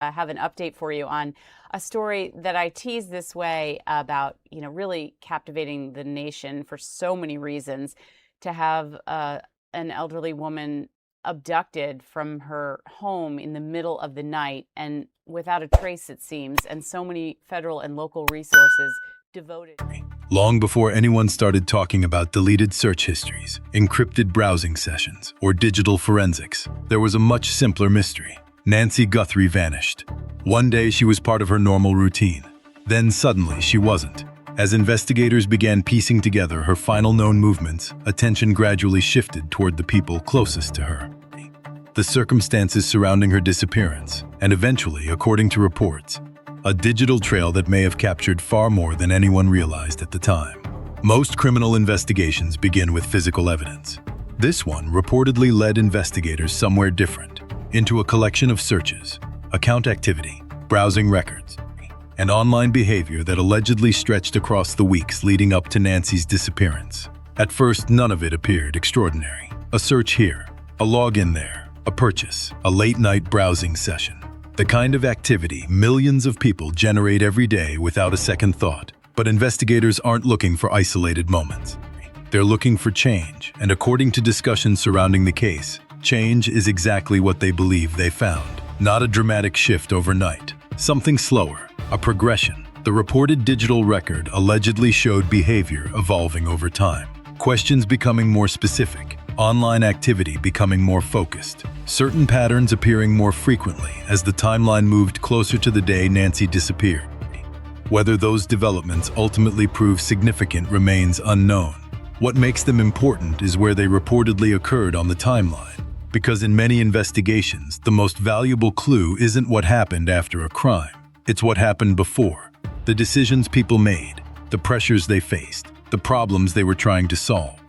I have an update for you on a story that I teased this way about, really captivating the nation for so many reasons. To have an elderly woman abducted from her home in the middle of the night and without a trace, it seems, and so many federal and local resources devoted. Long before anyone started talking about deleted search histories, encrypted browsing sessions, or digital forensics, there was a much simpler mystery. Nancy Guthrie vanished. One day she was part of her normal routine. Then suddenly she wasn't. As investigators began piecing together her final known movements, attention gradually shifted toward the people closest to her. The circumstances surrounding her disappearance, and eventually, according to reports, a digital trail that may have captured far more than anyone realized at the time. Most criminal investigations begin with physical evidence. This one reportedly led investigators somewhere different, into a collection of searches, account activity, browsing records, and online behavior that allegedly stretched across the weeks leading up to Nancy's disappearance. At first, none of it appeared extraordinary. A search here, a login there, a purchase, a late-night browsing session. The kind of activity millions of people generate every day without a second thought. But investigators aren't looking for isolated moments. They're looking for change, and according to discussions surrounding the case, change is exactly what they believe they found. Not a dramatic shift overnight. Something slower, a progression. The reported digital record allegedly showed behavior evolving over time. Questions becoming more specific, online activity becoming more focused, certain patterns appearing more frequently as the timeline moved closer to the day Nancy disappeared. Whether those developments ultimately prove significant remains unknown. What makes them important is where they reportedly occurred on the timeline. Because in many investigations, the most valuable clue isn't what happened after a crime. It's what happened before. The decisions people made, the pressures they faced, the problems they were trying to solve.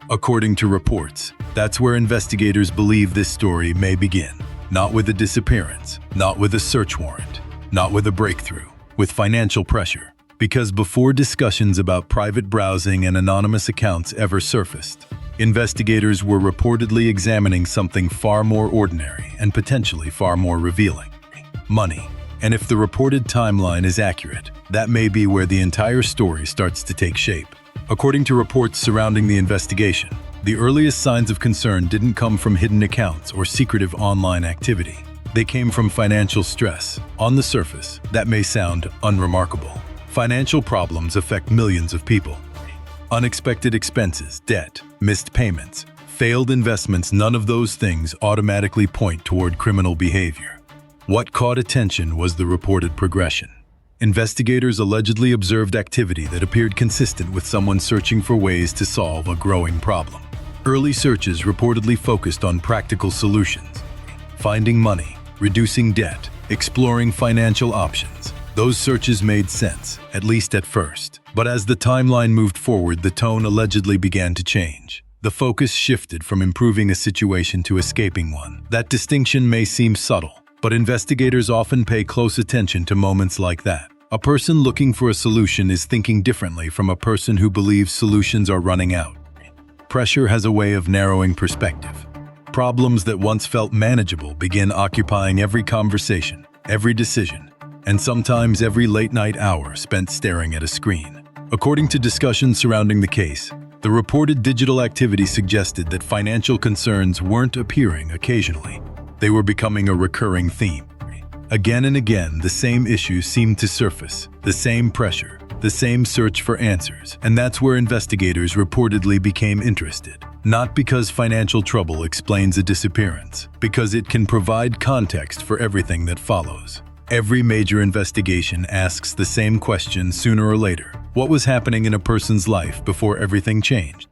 According to reports, that's where investigators believe this story may begin. Not with a disappearance, not with a search warrant, not with a breakthrough, with financial pressure. Because before discussions about private browsing and anonymous accounts ever surfaced, investigators were reportedly examining something far more ordinary and potentially far more revealing: money. And if the reported timeline is accurate, that may be where the entire story starts to take shape. According to reports surrounding the investigation, the earliest signs of concern didn't come from hidden accounts or secretive online activity. They came from financial stress. On the surface, that may sound unremarkable. Financial problems affect millions of people. Unexpected expenses, debt, missed payments, failed investments, none of those things automatically point toward criminal behavior. What caught attention was the reported progression. Investigators allegedly observed activity that appeared consistent with someone searching for ways to solve a growing problem. Early searches reportedly focused on practical solutions: finding money, reducing debt, exploring financial options. Those searches made sense, at least at first. But as the timeline moved forward, the tone allegedly began to change. The focus shifted from improving a situation to escaping one. That distinction may seem subtle, but investigators often pay close attention to moments like that. A person looking for a solution is thinking differently from a person who believes solutions are running out. Pressure has a way of narrowing perspective. Problems that once felt manageable begin occupying every conversation, every decision, and sometimes every late-night hour spent staring at a screen. According to discussions surrounding the case, the reported digital activity suggested that financial concerns weren't appearing occasionally. They were becoming a recurring theme. Again and again, the same issues seemed to surface, the same pressure, the same search for answers, and that's where investigators reportedly became interested. Not because financial trouble explains a disappearance, because it can provide context for everything that follows. Every major investigation asks the same question sooner or later: what was happening in a person's life before everything changed?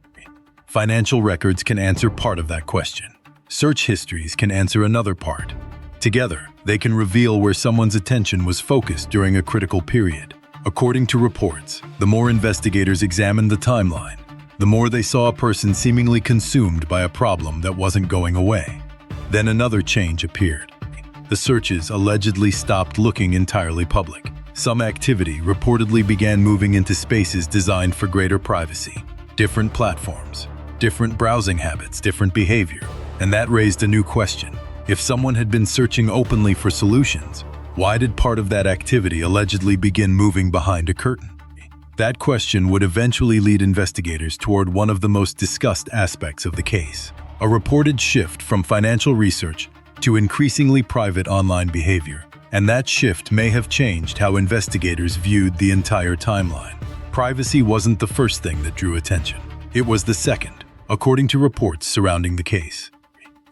Financial records can answer part of that question. Search histories can answer another part. Together, they can reveal where someone's attention was focused during a critical period. According to reports, the more investigators examined the timeline, the more they saw a person seemingly consumed by a problem that wasn't going away. Then another change appeared. The searches allegedly stopped looking entirely public. Some activity reportedly began moving into spaces designed for greater privacy. Different platforms, different browsing habits, different behavior. And that raised a new question. If someone had been searching openly for solutions, Why did part of that activity allegedly begin moving behind a curtain? That question would eventually lead investigators toward one of the most discussed aspects of the case, a reported shift from financial research to increasingly private online behavior. And that shift may have changed how investigators viewed the entire timeline. Privacy wasn't the first thing that drew attention. It was the second, according to reports surrounding the case.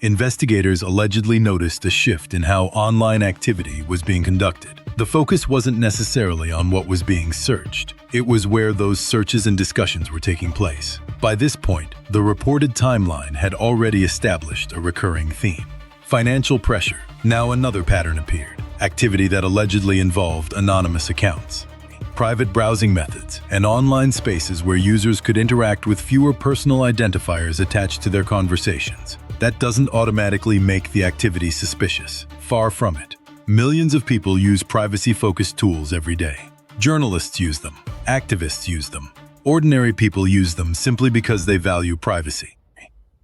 Investigators allegedly noticed a shift in how online activity was being conducted. The focus wasn't necessarily on what was being searched. It was where those searches and discussions were taking place. By this point, the reported timeline had already established a recurring theme. Financial pressure. Now another pattern appeared. Activity that allegedly involved anonymous accounts. Private browsing methods and online spaces where users could interact with fewer personal identifiers attached to their conversations. That doesn't automatically make the activity suspicious. Far from it. Millions of people use privacy-focused tools every day. Journalists use them. Activists use them. Ordinary people use them simply because they value privacy.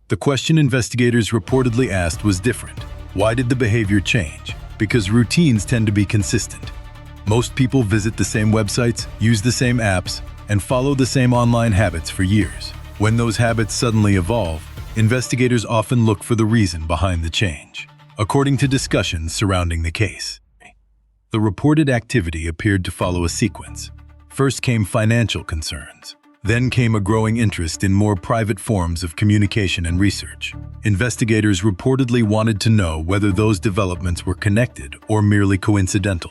The question investigators reportedly asked was different. Why did the behavior change? Because routines tend to be consistent. Most people visit the same websites, use the same apps, and follow the same online habits for years. When those habits suddenly evolve, investigators often look for the reason behind the change. According to discussions surrounding the case, the reported activity appeared to follow a sequence. First came financial concerns. Then came a growing interest in more private forms of communication and research. Investigators reportedly wanted to know whether those developments were connected or merely coincidental.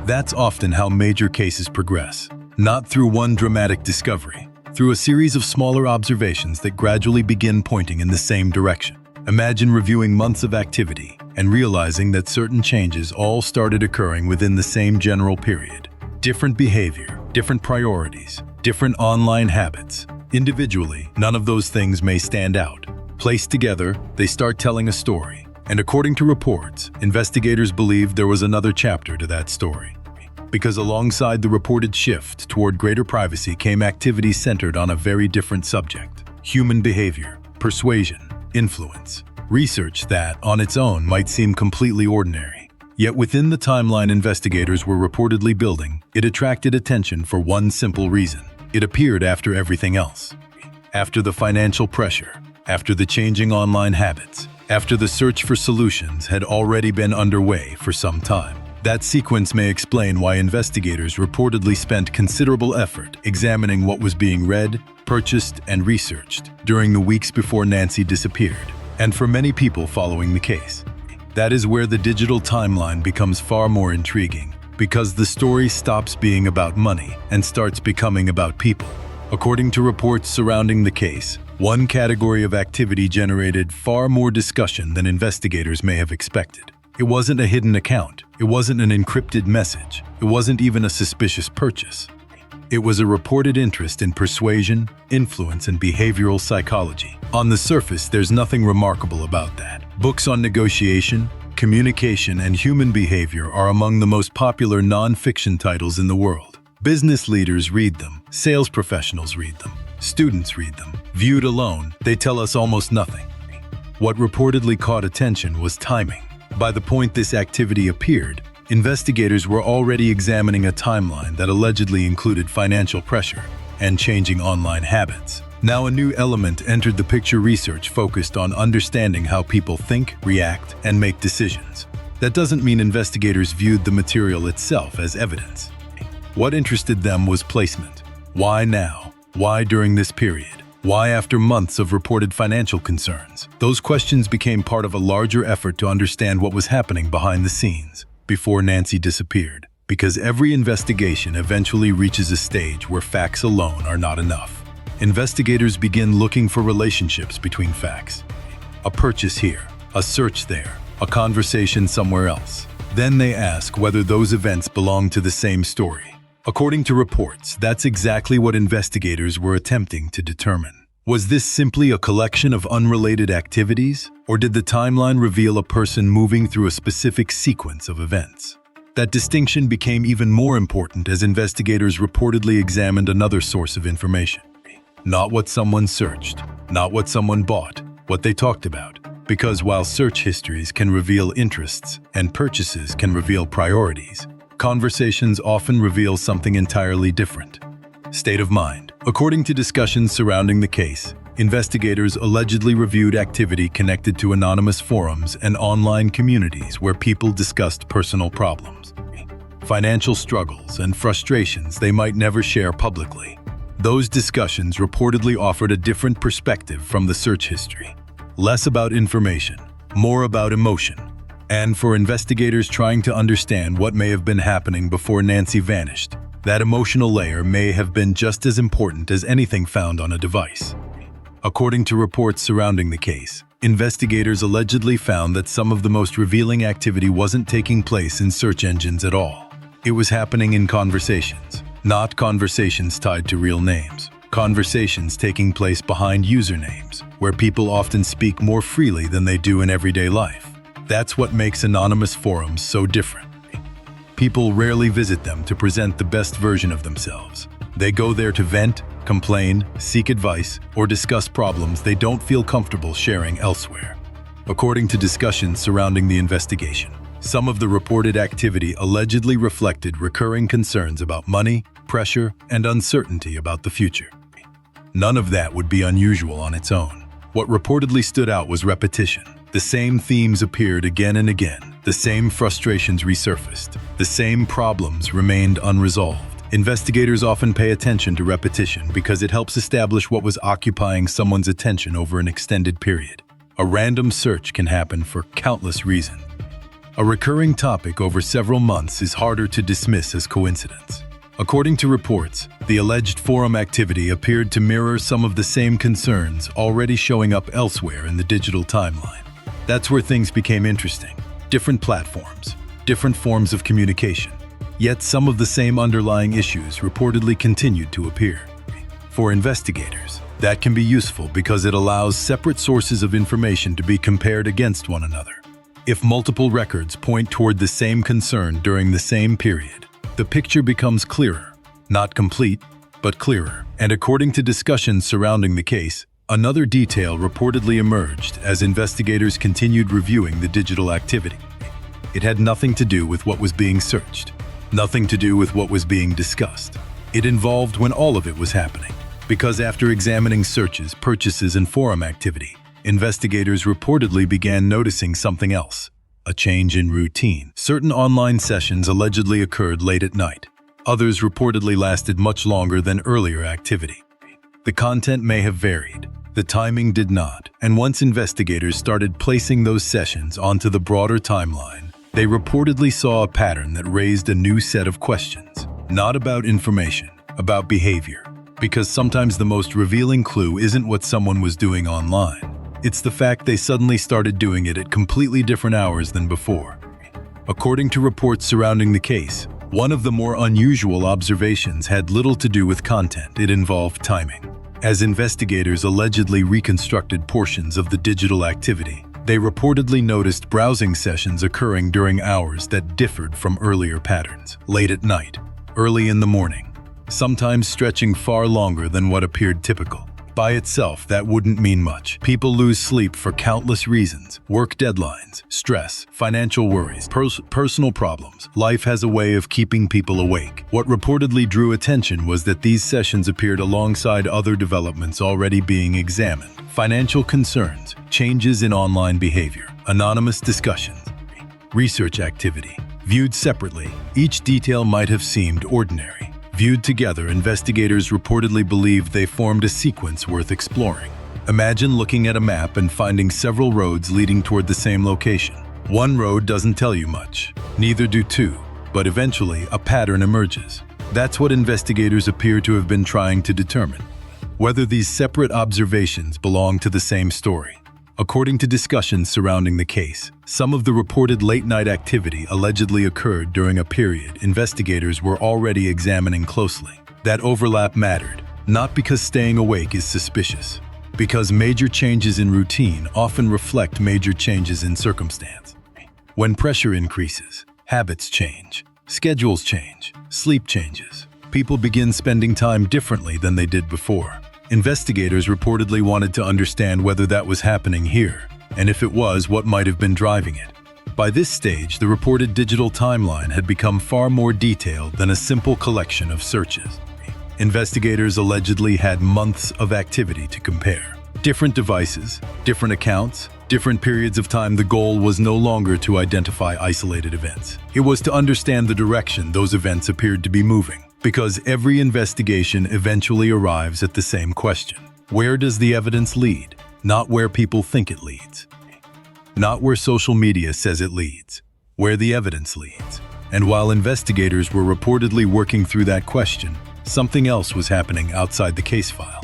That's often how major cases progress, not through one dramatic discovery, through a series of smaller observations that gradually begin pointing in the same direction. Imagine reviewing months of activity and realizing that certain changes all started occurring within the same general period. Different behavior, different priorities, different online habits. Individually, none of those things may stand out. Placed together, they start telling a story. And according to reports, investigators believed there was another chapter to that story. Because alongside the reported shift toward greater privacy came activities centered on a very different subject: human behavior, persuasion, influence. Research that, on its own, might seem completely ordinary. Yet within the timeline investigators were reportedly building, it attracted attention for one simple reason. It appeared after everything else. After the financial pressure, after the changing online habits, after the search for solutions had already been underway for some time. That sequence may explain why investigators reportedly spent considerable effort examining what was being read, purchased, and researched during the weeks before Nancy disappeared, and for many people following the case. That is where the digital timeline becomes far more intriguing, because the story stops being about money and starts becoming about people. According to reports surrounding the case, one category of activity generated far more discussion than investigators may have expected. It wasn't a hidden account. It wasn't an encrypted message. It wasn't even a suspicious purchase. It was a reported interest in persuasion, influence, and behavioral psychology. On the surface, there's nothing remarkable about that. Books on negotiation, communication, and human behavior are among the most popular non-fiction titles in the world. Business leaders read them. Sales professionals read them. Students read them. Viewed alone, they tell us almost nothing. What reportedly caught attention was timing. By the point this activity appeared, investigators were already examining a timeline that allegedly included financial pressure and changing online habits. Now a new element entered the picture: research focused on understanding how people think, react, and make decisions. That doesn't mean investigators viewed the material itself as evidence. What interested them was placement. Why now? Why during this period? Why after months of reported financial concerns? Those questions became part of a larger effort to understand what was happening behind the scenes before Nancy disappeared. Because every investigation eventually reaches a stage where facts alone are not enough. Investigators begin looking for relationships between facts. A purchase here, a search there, a conversation somewhere else. Then they ask whether those events belong to the same story. According to reports, that's exactly what investigators were attempting to determine. Was this simply a collection of unrelated activities, or did the timeline reveal a person moving through a specific sequence of events? That distinction became even more important as investigators reportedly examined another source of information. Not what someone searched, not what someone bought, what they talked about. Because while search histories can reveal interests and purchases can reveal priorities, conversations often reveal something entirely different. State of mind. According to discussions surrounding the case, investigators allegedly reviewed activity connected to anonymous forums and online communities where people discussed personal problems, financial struggles, and frustrations they might never share publicly. Those discussions reportedly offered a different perspective from the search history. Less about information, more about emotion. And for investigators trying to understand what may have been happening before Nancy vanished, that emotional layer may have been just as important as anything found on a device. According to reports surrounding the case, investigators allegedly found that some of the most revealing activity wasn't taking place in search engines at all. It was happening in conversations, not conversations tied to real names. Conversations taking place behind usernames, where people often speak more freely than they do in everyday life. That's what makes anonymous forums so different. People rarely visit them to present the best version of themselves. They go there to vent, complain, seek advice, or discuss problems they don't feel comfortable sharing elsewhere. According to discussions surrounding the investigation, some of the reported activity allegedly reflected recurring concerns about money, pressure, and uncertainty about the future. None of that would be unusual on its own. What reportedly stood out was repetition. The same themes appeared again and again. The same frustrations resurfaced. The same problems remained unresolved. Investigators often pay attention to repetition because it helps establish what was occupying someone's attention over an extended period. A random search can happen for countless reasons. A recurring topic over several months is harder to dismiss as coincidence. According to reports, the alleged forum activity appeared to mirror some of the same concerns already showing up elsewhere in the digital timeline. That's where things became interesting. Different platforms, different forms of communication. Yet some of the same underlying issues reportedly continued to appear. For investigators, that can be useful because it allows separate sources of information to be compared against one another. If multiple records point toward the same concern during the same period, the picture becomes clearer. Not complete, but clearer. And according to discussions surrounding the case, another detail reportedly emerged as investigators continued reviewing the digital activity. It had nothing to do with what was being searched, nothing to do with what was being discussed. It involved when all of it was happening. Because after examining searches, purchases, and forum activity, investigators reportedly began noticing something else, a change in routine. Certain online sessions allegedly occurred late at night. Others reportedly lasted much longer than earlier activity. The content may have varied. The timing did not. And once investigators started placing those sessions onto the broader timeline, they reportedly saw a pattern that raised a new set of questions. Not about information, about behavior. Because sometimes the most revealing clue isn't what someone was doing online. It's the fact they suddenly started doing it at completely different hours than before. According to reports surrounding the case, one of the more unusual observations had little to do with content. It involved timing. As investigators allegedly reconstructed portions of the digital activity, they reportedly noticed browsing sessions occurring during hours that differed from earlier patterns. Late at night, early in the morning, sometimes stretching far longer than what appeared typical. By itself, that wouldn't mean much. People lose sleep for countless reasons. Work deadlines, stress, financial worries, personal problems. Life has a way of keeping people awake. What reportedly drew attention was that these sessions appeared alongside other developments already being examined. Financial concerns, changes in online behavior, anonymous discussions, research activity. Viewed separately, each detail might have seemed ordinary. Viewed together, investigators reportedly believed they formed a sequence worth exploring. Imagine looking at a map and finding several roads leading toward the same location. One road doesn't tell you much, neither do two, but eventually a pattern emerges. That's what investigators appear to have been trying to determine, whether these separate observations belong to the same story. According to discussions surrounding the case, some of the reported late-night activity allegedly occurred during a period investigators were already examining closely. That overlap mattered, not because staying awake is suspicious, because major changes in routine often reflect major changes in circumstance. When pressure increases, habits change, schedules change, sleep changes. People begin spending time differently than they did before. Investigators reportedly wanted to understand whether that was happening here. And if it was, what might have been driving it? By this stage, the reported digital timeline had become far more detailed than a simple collection of searches. Investigators allegedly had months of activity to compare. Different devices, different accounts, different periods of time. The goal was no longer to identify isolated events. It was to understand the direction those events appeared to be moving. Because every investigation eventually arrives at the same question. Where does the evidence lead? Not where people think it leads. Not where social media says it leads. Where the evidence leads. And while investigators were reportedly working through that question, something else was happening outside the case file.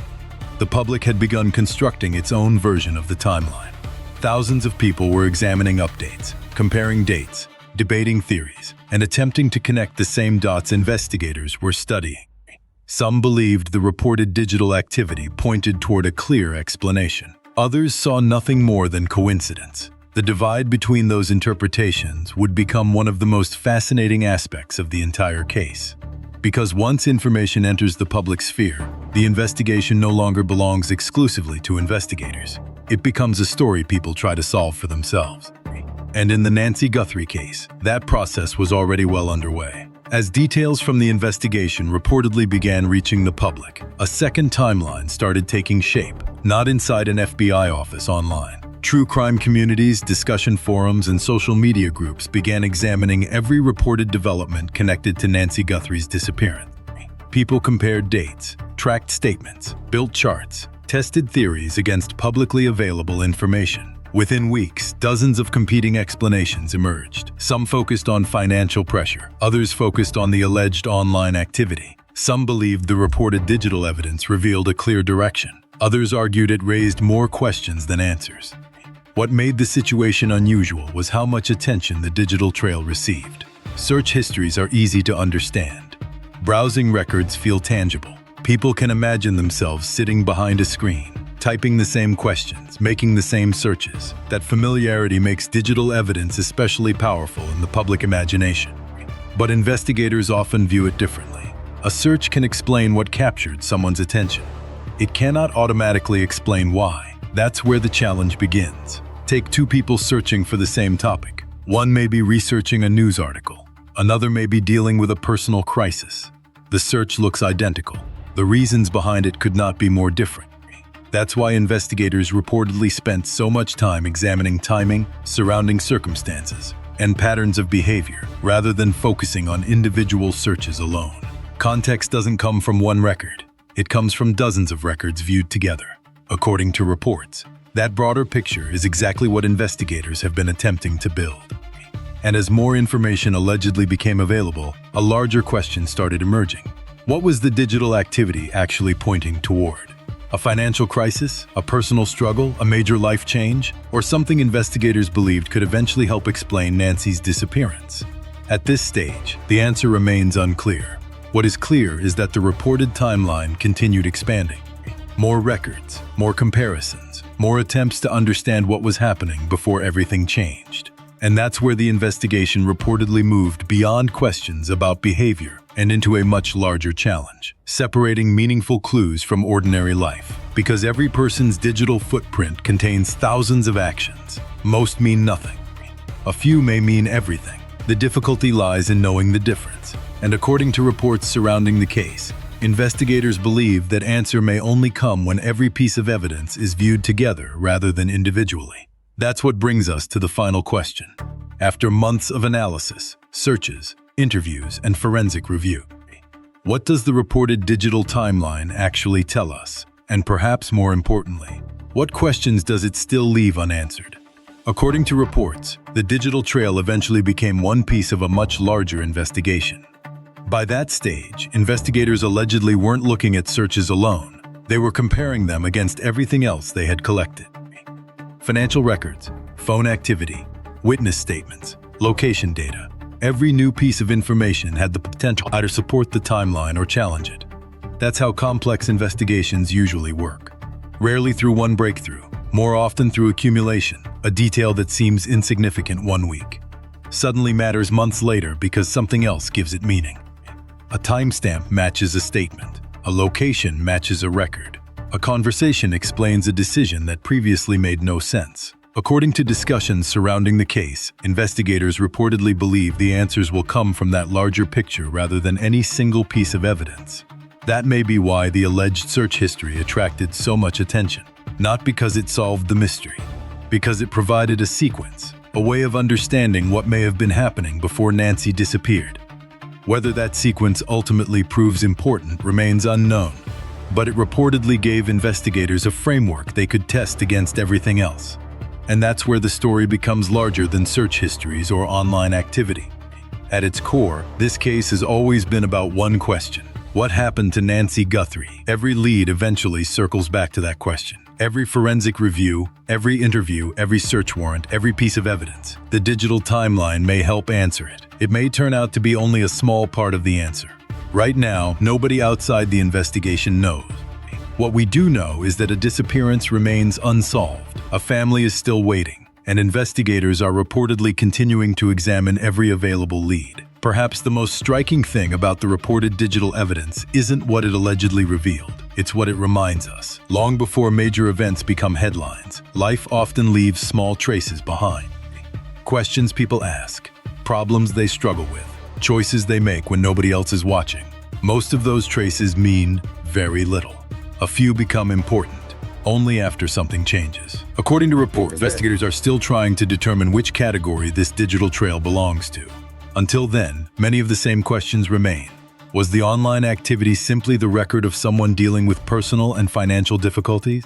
The public had begun constructing its own version of the timeline. Thousands of people were examining updates, comparing dates, debating theories, and attempting to connect the same dots investigators were studying. Some believed the reported digital activity pointed toward a clear explanation. Others saw nothing more than coincidence. The divide between those interpretations would become one of the most fascinating aspects of the entire case. Because once information enters the public sphere, the investigation no longer belongs exclusively to investigators. It becomes a story people try to solve for themselves. And in the Nancy Guthrie case, that process was already well underway. As details from the investigation reportedly began reaching the public, a second timeline started taking shape, not inside an FBI office online. True crime communities, discussion forums, and social media groups began examining every reported development connected to Nancy Guthrie's disappearance. People compared dates, tracked statements, built charts, tested theories against publicly available information. Within weeks, dozens of competing explanations emerged. Some focused on financial pressure, others focused on the alleged online activity. Some believed the reported digital evidence revealed a clear direction. Others argued it raised more questions than answers. What made the situation unusual was how much attention the digital trail received. Search histories are easy to understand. Browsing records feel tangible. People can imagine themselves sitting behind a screen, typing the same questions, making the same searches. That familiarity makes digital evidence especially powerful in the public imagination. But investigators often view it differently. A search can explain what captured someone's attention. It cannot automatically explain why. That's where the challenge begins. Take two people searching for the same topic. One may be researching a news article. Another may be dealing with a personal crisis. The search looks identical. The reasons behind it could not be more different. That's why investigators reportedly spent so much time examining timing, surrounding circumstances, and patterns of behavior, rather than focusing on individual searches alone. Context doesn't come from one record. It comes from dozens of records viewed together. According to reports, that broader picture is exactly what investigators have been attempting to build. And as more information allegedly became available, a larger question started emerging. What was the digital activity actually pointing toward? A financial crisis, a personal struggle, a major life change, or something investigators believed could eventually help explain Nancy's disappearance? At this stage, the answer remains unclear. What is clear is that the reported timeline continued expanding. More records, more comparisons, more attempts to understand what was happening before everything changed. And that's where the investigation reportedly moved beyond questions about behavior and into a much larger challenge, separating meaningful clues from ordinary life. Because every person's digital footprint contains thousands of actions. Most mean nothing. A few may mean everything. The difficulty lies in knowing the difference. And according to reports surrounding the case, investigators believe that answer may only come when every piece of evidence is viewed together rather than individually. That's what brings us to the final question. After months of analysis, searches, interviews, and forensic review, what does the reported digital timeline actually tell us? And perhaps more importantly, what questions does it still leave unanswered? According to reports, the digital trail eventually became one piece of a much larger investigation. By that stage, investigators allegedly weren't looking at searches alone. They were comparing them against everything else they had collected. Financial records, phone activity, witness statements, location data. Every new piece of information had the potential to either support the timeline or challenge it. That's how complex investigations usually work. Rarely through one breakthrough, more often through accumulation, a detail that seems insignificant one week suddenly matters months later because something else gives it meaning. A timestamp matches a statement. A location matches a record. A conversation explains a decision that previously made no sense. According to discussions surrounding the case, investigators reportedly believe the answers will come from that larger picture rather than any single piece of evidence. That may be why the alleged search history attracted so much attention. Not because it solved the mystery, because it provided a sequence, a way of understanding what may have been happening before Nancy disappeared. Whether that sequence ultimately proves important remains unknown, but it reportedly gave investigators a framework they could test against everything else. And that's where the story becomes larger than search histories or online activity. At its core, this case has always been about one question. What happened to Nancy Guthrie? Every lead eventually circles back to that question. Every forensic review, every interview, every search warrant, every piece of evidence. The digital timeline may help answer it. It may turn out to be only a small part of the answer. Right now, nobody outside the investigation knows. What we do know is that a disappearance remains unsolved. A family is still waiting, and investigators are reportedly continuing to examine every available lead. Perhaps the most striking thing about the reported digital evidence isn't what it allegedly revealed. It's what it reminds us. Long before major events become headlines, life often leaves small traces behind. Questions people ask, problems they struggle with, choices they make when nobody else is watching. Most of those traces mean very little. A few become important only after something changes. According to reports, investigators are still trying to determine which category this digital trail belongs to. Until then, many of the same questions remain. Was the online activity simply the record of someone dealing with personal and financial difficulties?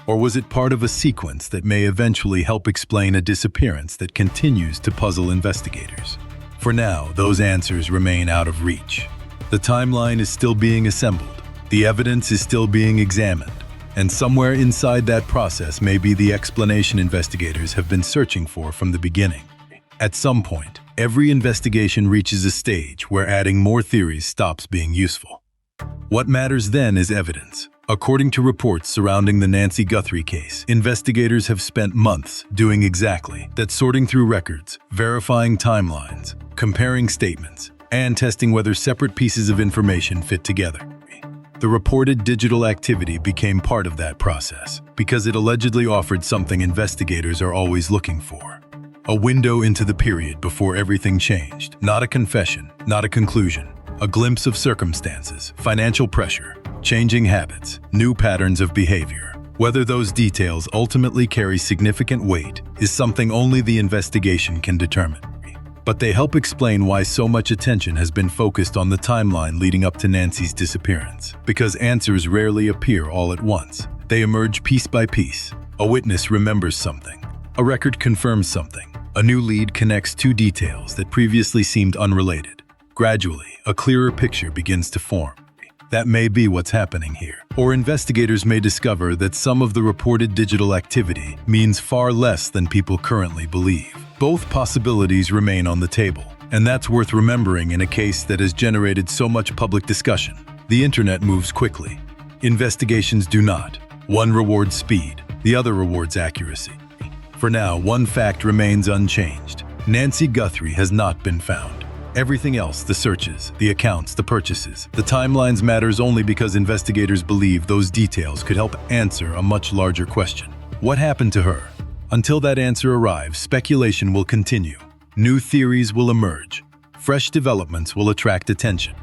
Or was it part of a sequence that may eventually help explain a disappearance that continues to puzzle investigators? For now, those answers remain out of reach. The timeline is still being assembled. The evidence is still being examined, and somewhere inside that process may be the explanation investigators have been searching for from the beginning. At some point, every investigation reaches a stage where adding more theories stops being useful. What matters then is evidence. According to reports surrounding the Nancy Guthrie case, investigators have spent months doing exactly that, sorting through records, verifying timelines, comparing statements, and testing whether separate pieces of information fit together. The reported digital activity became part of that process because it allegedly offered something investigators are always looking for. A window into the period before everything changed. Not a confession, not a conclusion. A glimpse of circumstances, financial pressure, changing habits, new patterns of behavior. Whether those details ultimately carry significant weight is something only the investigation can determine. But they help explain why so much attention has been focused on the timeline leading up to Nancy's disappearance. Because answers rarely appear all at once. They emerge piece by piece. A witness remembers something. A record confirms something. A new lead connects two details that previously seemed unrelated. Gradually, a clearer picture begins to form. That may be what's happening here. Or investigators may discover that some of the reported digital activity means far less than people currently believe. Both possibilities remain on the table, and that's worth remembering in a case that has generated so much public discussion. The internet moves quickly. Investigations do not. One rewards speed, the other rewards accuracy. For now, one fact remains unchanged. Nancy Guthrie has not been found. Everything else, the searches, the accounts, the purchases, the timelines matters only because investigators believe those details could help answer a much larger question. What happened to her? Until that answer arrives, speculation will continue. New theories will emerge. Fresh developments will attract attention.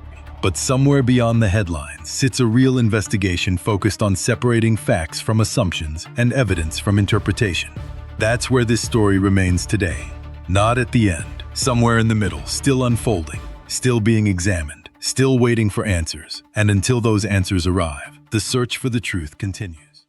But somewhere beyond the headlines sits a real investigation focused on separating facts from assumptions and evidence from interpretation. That's where this story remains today. Not at the end, somewhere in the middle, still unfolding, still being examined, still waiting for answers. And until those answers arrive, the search for the truth continues.